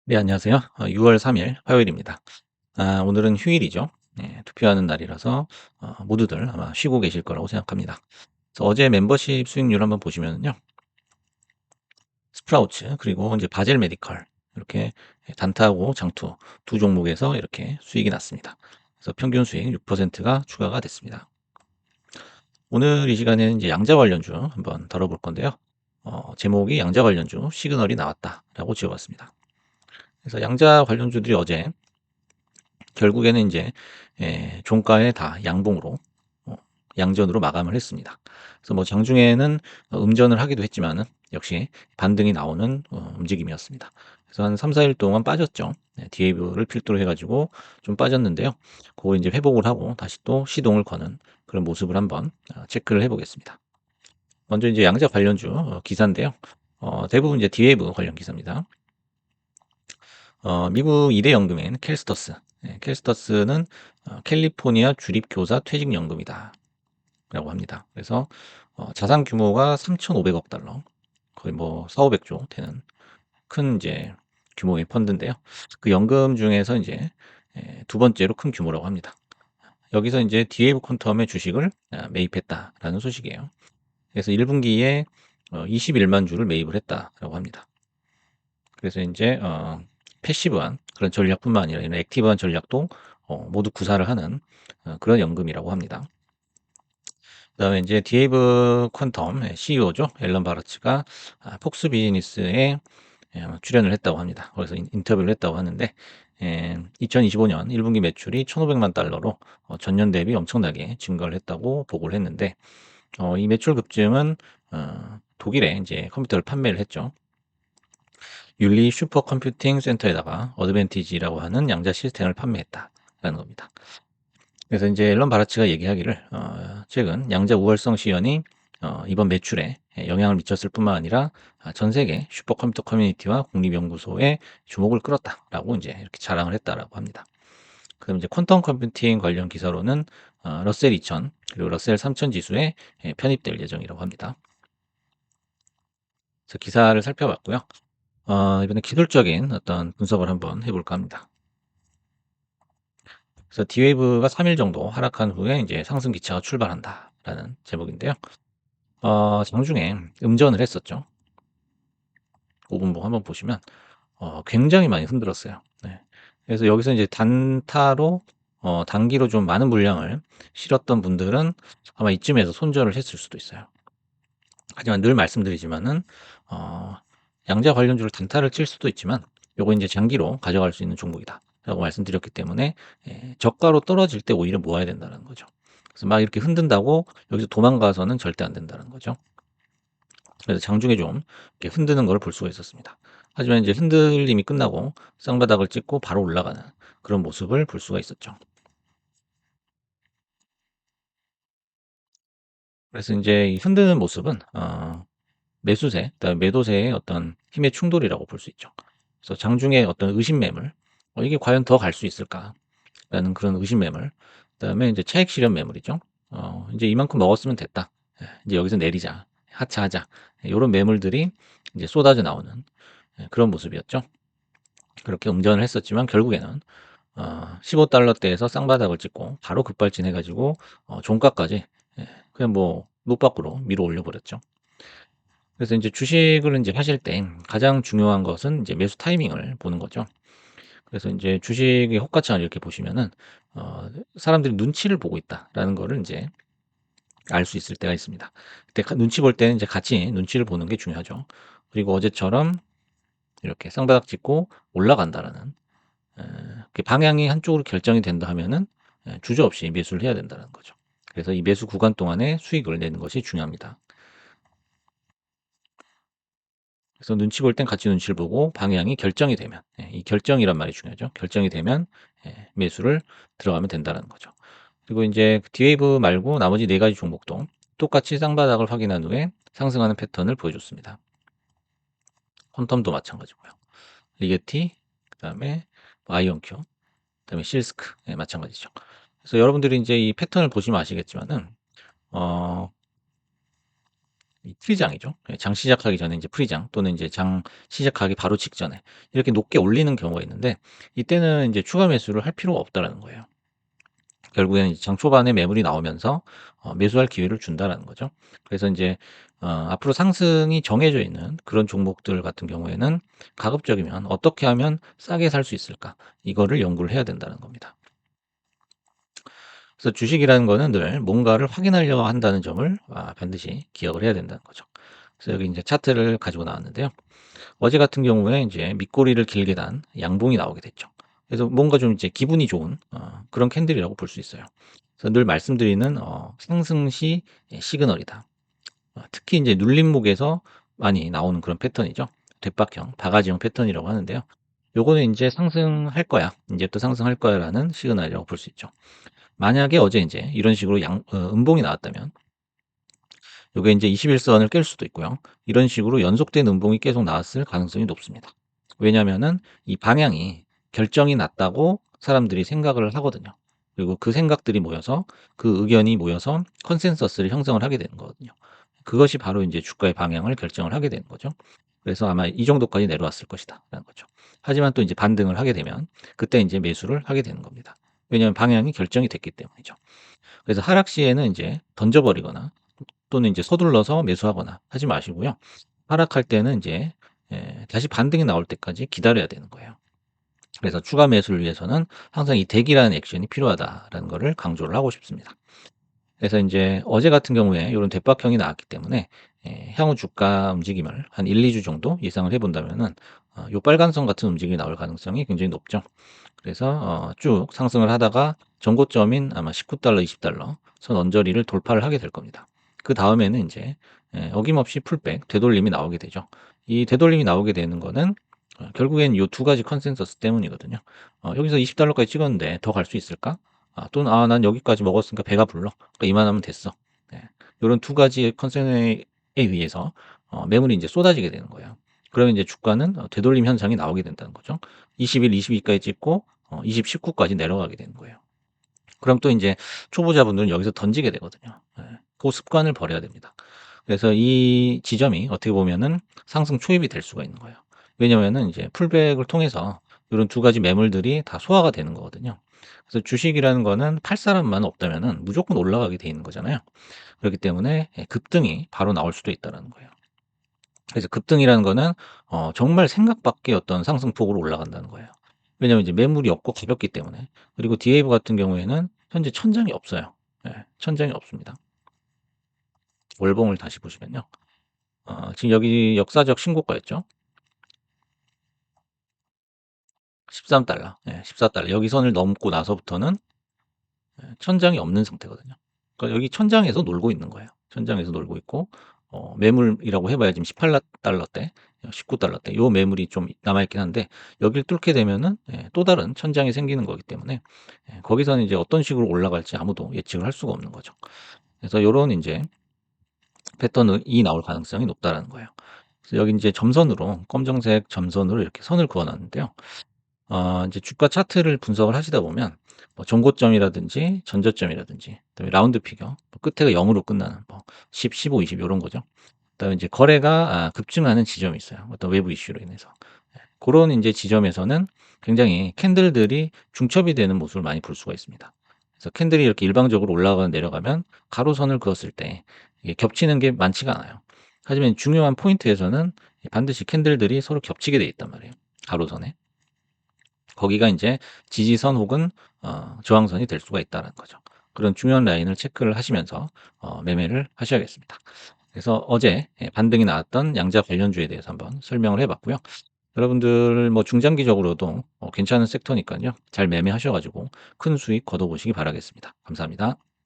네, 안녕하세요. 6월 3일 화요일입니다. 오늘은 휴일이죠. 네, 투표하는 날이라서 모두들 아마 쉬고 계실 거라고 생각합니다. 그래서 어제 멤버십 수익률 한번 보시면요. 스프라우츠 그리고 이제 바젤 메디컬 이렇게 단타하고 장투 두 종목에서 이렇게 수익이 났습니다. 그래서 평균 수익 6%가 추가가 됐습니다. 오늘 이 시간에는 이제 양자 관련주 한번 다뤄볼 건데요. 제목이 양자 관련주 시그널이 나왔다라고 지어봤습니다. 그래서 양자 관련주들이 어제 결국에는 인제 종가에 다 양봉으로 어 양전으로 마감을 했습니다. 그래서 뭐 장중에는 음전을 하기도 했지만은 역시 반등이 나오는 움직임이었습니다. 그래서 한 3-4일 동안 빠졌죠. 네, 디에이브를 필두로 해 가지고 좀 빠졌는데요. 고걸 인제 회복을 하고 다시 또 시동을 거는 그런 모습을 한번 체크를 해 보겠습니다. 먼저 인제 양자 관련주 기사인데요. 대부분 이제 디에이브 관련 기사입니다. 미국 2대 연금인 켈스터스. 켈스터스는 캘리포니아 주립교사 퇴직연금이다 라고 합니다. 그래서 자산 규모가 3,500억 달러, 거의 뭐 4,500조 되는 큰 이제 규모의 펀드인데요. 그 연금 중에서 이제 두 번째로 큰 규모라고 합니다. 여기서 이제 디에이브 퀀텀의 주식을 매입했다라는 소식이에요. 그래서 1분기에 21만 주를 매입을 했다라고 합니다. 그래서 인제 패시브한 그런 전략뿐만 아니라 이런 액티브한 전략도 모두 구사를 하는 그런 연금이라고 합니다. 그다음에 인제 디에이브 퀀텀의 CEO죠. 앨런 바라츠가 폭스 비즈니스에 출연을 했다고 합니다. 거기서 인터뷰를 했다고 하는데 2025년 1분기 매출이 1,500만 달러로 전년 대비 엄청나게 증가를 했다고 보고를 했는데 이 매출 급증은 독일에 인제 컴퓨터를 판매를 했죠. 윤리 슈퍼컴퓨팅 센터에다가 어드밴티지라고 하는 양자 시스템을 판매했다라는 겁니다. 그래서 이제 앨런 바라츠가 얘기하기를 최근 양자 우월성 시연이 이번 매출에 영향을 미쳤을 뿐만 아니라 전 세계 슈퍼컴퓨터 커뮤니티와 국립연구소에 주목을 끌었다라고 이제 이렇게 자랑을 했다라고 합니다. 그럼 이제 퀀텀 컴퓨팅 관련 기사로는 러셀 2000 그리고 러셀 3000 지수에 편입될 예정이라고 합니다. 그래서 기사를 살펴봤고요. 이번에 기술적인 어떤 분석을 한번 해볼까 합니다. 그래서 D웨이브가 3일 정도 하락한 후에 이제 상승 기차가 출발한다라는 제목인데요. 장중에 음전을 했었죠. 5분봉 한번 보시면 굉장히 많이 흔들었어요. 네. 그래서 여기서 이제 단타로 단기로 좀 많은 물량을 실었던 분들은 아마 이쯤에서 손절을 했을 수도 있어요. 하지만 늘 말씀드리지만은 어 양자 관련주를 단타를 칠 수도 있지만 요거 인제 장기로 가져갈 수 있는 종목이다라고 말씀드렸기 때문에 저가로 떨어질 때 오히려 모아야 된다는 거죠. 그래서 막 이렇게 흔든다고 여기서 도망가서는 절대 안 된다는 거죠. 그래서 장중에 좀 이렇게 흔드는 걸 볼 수가 있었습니다. 하지만 인제 흔들림이 끝나고 쌍바닥을 찍고 바로 올라가는 그런 모습을 볼 수가 있었죠. 그래서 인제 이 흔드는 모습은 매수세, 그다음에 매도세의 어떤 힘의 충돌이라고 볼 수 있죠. 그래서 장중에 어떤 의심 매물, '이게 과연 더 갈 수 있을까?'라는 그런 의심 매물, 그다음에 인제 차익 실현 매물이죠. '인제 이만큼 먹었으면 됐다. 인제 여기서 내리자. 하차하자.' 요런 매물들이 인제 쏟아져 나오는 그런 모습이었죠. 그렇게 음전을 했었지만 결국에는 15달러 대에서 쌍바닥을 찍고 바로 급발진해 가지고 종가까지 그냥 뭐 노밖으로 밀어 올려 버렸죠. 그래서 인제 주식을 인제 하실 때 가장 중요한 것은 인제 매수 타이밍을 보는 거죠. 그래서 인제 주식의 호가창을 이렇게 보시면은 사람들이 '눈치를 보고 있다.'라는 거를 인제 알 수 있을 때가 있습니다. 그때 눈치 볼 때는 이제 같이 눈치를 보는 게 중요하죠. 그리고 어제처럼 이렇게 쌍바닥 찍고 올라간다라는 그 방향이 한쪽으로 결정이 된다 하면은 주저없이 매수를 해야 된다는 거죠. 그래서 이 매수 구간 동안에 수익을 내는 것이 중요합니다. 그래서 눈치 볼 땐 같이 눈치를 보고 방향이 결정이 되면 이 결정이란 말이 중요하죠. 결정이 되면 매수를 들어가면 된다는 거죠. 그리고 인제 그 디웨이브 말고 나머지 4 가지 종목도 똑같이 쌍바닥을 확인한 후에 상승하는 패턴을 보여줬습니다. 퀀텀도 마찬가지고요. 리게티 그다음에 아이온큐 그다음에 실스크 마찬가지죠. 그래서 여러분들이 인제 이 패턴을 보시면 아시겠지만은 어 이 프리장이죠. 예, 장 시작하기 전에 이제 프리장 또는 이제 장 시작하기 바로 직전에 이렇게 높게 올리는 경우가 있는데 이때는 이제 추가 매수를 할 필요가 없다라는 거예요. 결국에는 이제 장 초반에 매물이 나오면서 매수할 기회를 준다라는 거죠. 그래서 인제 앞으로 상승이 정해져 있는 그런 종목들 같은 경우에는 가급적이면 '어떻게 하면 싸게 살 수 있을까?' 이거를 연구를 해야 된다는 겁니다. 그래서 주식이라는 거는 늘 뭔가를 확인하려 한다는 점을 반드시 기억을 해야 된다는 거죠. 그래서 여기 인제 차트를 가지고 나왔는데요. 어제 같은 경우에 인제 밑꼬리를 길게 단 양봉이 나오게 됐죠. 그래서 뭔가 좀 이제 기분이 좋은 그런 캔들이라고 볼 수 있어요. 그래서 늘 말씀드리는 상승 시 시그널이다. 특히 인제 눌림목에서 많이 나오는 그런 패턴이죠. 돛박형, 바가지형 패턴이라고 하는데요. 요거는 인제 '상승할 거야. 인제부터 상승할 거야.'라는 시그널이라고 볼 수 있죠. 만약에 어제 인제 이런 식으로 음봉이 나왔다면 요게 인제 21 선을 깰 수도 있고요. 이런 식으로 연속된 음봉이 계속 나왔을 가능성이 높습니다. 왜냐면은 이 방향이 결정이 났다고 사람들이 생각을 하거든요. 그리고 그 생각들이 모여서 그 의견이 모여서 컨센서스를 형성을 하게 되는 거거든요. 그것이 바로 인제 주가의 방향을 결정을 하게 되는 거죠. 그래서 아마 '이 정도까지 내려왔을 것이다.'라는 거죠. 하지만 또 인제 반등을 하게 되면 그때 인제 매수를 하게 되는 겁니다. 왜냐하면 방향이 결정이 됐기 때문이죠. 그래서 하락 시에는 인제 던져 버리거나 또는 인제 서둘러서 매수하거나 하지 마시고요. 하락할 때는 인제 다시 반등이 나올 때까지 기다려야 되는 거예요. 그래서 추가 매수를 위해서는 항상 이 대기라는 액션이 필요하다라는 거를 강조를 하고 싶습니다. 그래서 인제 어제 같은 경우에 요런 돛박형이 나왔기 때문에 향후 주가 움직임을 한 1-2주 정도 예상을 해 본다면은 요 빨간 선 같은 움직임이 나올 가능성이 굉장히 높죠. 그래서 쭉 상승을 하다가 전고점인 아마 $19, $20 선 언저리를 돌파를 하게 될 겁니다. 그다음에는 인제 어김없이 풀백 되돌림이 나오게 되죠. 이 되돌림이 나오게 되는 거는 결국엔 요 두 가지 컨센서스 때문이거든요. '여기서 $20 까지 찍었는데 더 갈 수 있을까?' 또는 '아 난 여기까지 먹었으니까 배가 불러. 그러니까 이만하면 됐어.' 네. 요런 두 가지의 컨센에 의해서 매물이 인제 쏟아지게 되는 거예요. 그러면 이제 주가는 되돌림 현상이 나오게 된다는 거죠. 21, 22 까지 찍고 20, 19 까지 내려가게 되는 거예요. 그럼 또 인제 초보자분들은 여기서 던지게 되거든요. 예. 고 습관을 버려야 됩니다. 그래서 이 지점이 어떻게 보면은 상승 초입이 될 수가 있는 거예요. 왜냐면은 이제 풀백을 통해서 요런 두 가지 매물들이 다 소화가 되는 거거든요. 그래서 주식이라는 거는 팔 사람만 없다면은 무조건 올라가게 돼 있는 거잖아요. 그렇기 때문에 급등이 바로 나올 수도 있다라는 거예요. 그래서 급등이라는 거는 정말 생각 밖의 어떤 상승폭으로 올라간다는 거예요. 왜냐하면 이제 매물이 없고 가볍기 때문에. 그리고 디에이브 같은 경우에는 현재 천장이 없어요. 예. 천장이 없습니다. 월봉을 다시 보시면요. 지금 여기 역사적 신고가였죠. $13. 예. $14. 여기 선을 넘고 나서부터는 천장이 없는 상태거든요. 그러니까 여기 천장에서 놀고 있는 거예요. 천장에서 놀고 있고 매물이라고 해 봐야 지금 $18 대, $19 대 요 매물이 좀 남아 있긴 한데 여기를 뚫게 되면은 또 다른 천장이 생기는 거기 때문에 거기서는 이제 어떤 식으로 올라갈지 아무도 예측을 할 수가 없는 거죠. 그래서 요런 인제 패턴이 나올 가능성이 높다라는 거예요. 그래서 여기 인제 점선으로 검정색 점선으로 이렇게 선을 그어 놨는데요. 인제 주가 차트를 분석을 하시다 보면 뭐 전고점이라든지 전저점이라든지 그다음에 라운드 피겨 끝에가 0 으로 끝나는 뭐 10, 15, 20 요런 거죠. 그다음에 인제 거래가 급증하는 지점이 있어요, 어떤 외부 이슈로 인해서. 고런 인제 지점에서는 굉장히 캔들들이 중첩이 되는 모습을 많이 볼 수가 있습니다. 그래서 캔들이 이렇게 일방적으로 올라가고 내려가면 가로선을 그었을 때 이게 겹치는 게 많지가 않아요. 하지만 중요한 포인트에서는 반드시 캔들들이 서로 겹치게 돼 있단 말이에요, 가로선에. 거기가 인제 지지선 혹은 저항선이 될 수가 있다라는 거죠. 그런 중요한 라인을 체크를 하시면서 매매를 하셔야겠습니다. 그래서 어제 반등이 나왔던 양자 관련주에 대해서 한번 설명을 해 봤고요. 여러분들 뭐 중장기적으로도 괜찮은 섹터니깐요. 잘 매매하셔 가지고 큰 수익 거둬 보시기 바라겠습니다. 감사합니다.